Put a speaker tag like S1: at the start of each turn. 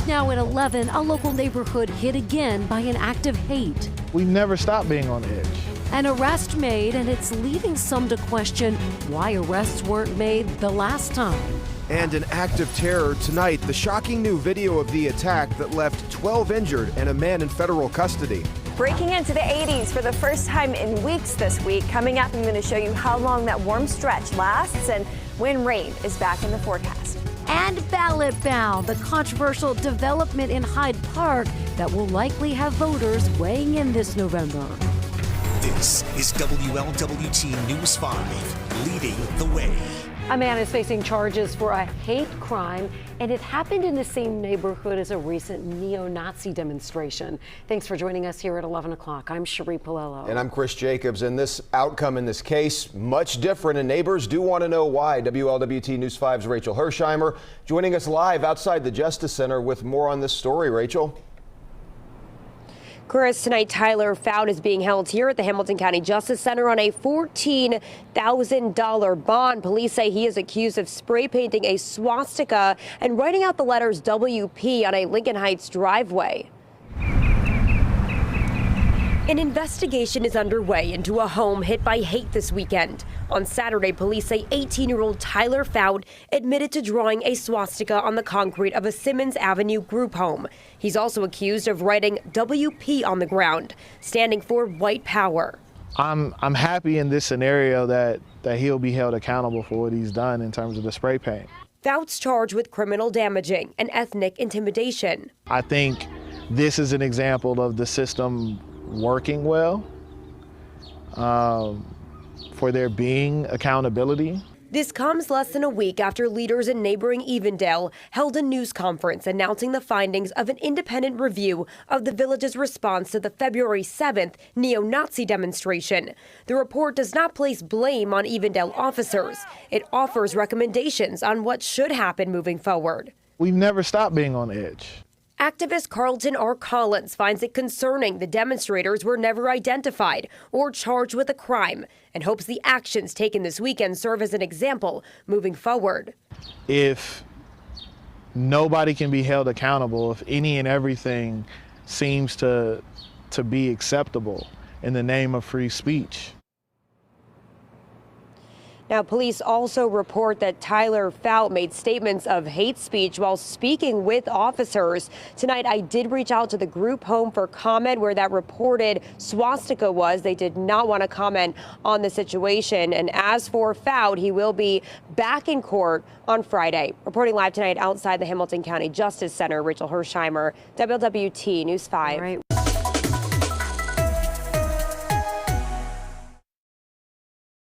S1: Right now at 11, a local neighborhood hit again by an act of hate.
S2: We never stop being on edge.
S1: An arrest made, and it's leading some to question why arrests weren't made the last time.
S3: And an act of terror tonight, the shocking new video of the attack that left 12 injured and a man in federal custody.
S4: Breaking into the 80s for the first time in weeks this week. Coming up, I'm going to show you how long that warm stretch lasts and when rain is back in the forecast.
S1: And Ballot Bound, the controversial development in Hyde Park that will likely have voters weighing in this November.
S5: This is WLWT News 5, leading the way.
S1: A man is facing charges for a hate crime, and it happened in the same neighborhood as a recent neo-Nazi demonstration. Thanks for joining us here at 11 o'clock. I'm Cherie Palello.
S3: And I'm Chris Jacobs. And this outcome in this case, much different, and neighbors do want to know why. WLWT News 5's Rachel Hersheimer joining us live outside the Justice Center with more on this story. Rachel.
S6: Chris, tonight Tyler Fout is being held here at the Hamilton County Justice Center on a $14,000 bond. Police say he is accused of spray painting a swastika and writing out the letters WP on a Lincoln Heights driveway. An investigation is underway into a home hit by hate this weekend. On Saturday, police say 18-year-old Tyler Fout admitted to drawing a swastika on the concrete of a Simmons Avenue group home. He's also accused of writing WP on the ground, standing for white power.
S2: I'm happy in this scenario that he'll be held accountable for what he's done in terms of the spray paint.
S6: Fout's charged with criminal damaging and ethnic intimidation.
S2: I think this is an example of the system working well, for there being accountability.
S6: This comes less than a week after leaders in neighboring Evendale held a news conference announcing the findings of an independent review of the village's response to the February 7th neo-Nazi demonstration. The report does not place blame on Evendale officers. It offers recommendations on what should happen moving forward.
S2: We've never stopped being on edge.
S6: Activist Carlton R. Collins finds it concerning the demonstrators were never identified or charged with a crime and hopes the actions taken this weekend serve as an example moving forward.
S2: If nobody can be held accountable, if any and everything seems to be acceptable in the name of free speech.
S6: Now, police also report that Tyler Fout made statements of hate speech while speaking with officers. Tonight, I did reach out to the group home for comment where that reported swastika was. They did not want to comment on the situation. And as for Fout, he will be back in court on Friday. Reporting live tonight outside the Hamilton County Justice Center, Rachel Hersheimer, WLWT News 5.
S1: All right.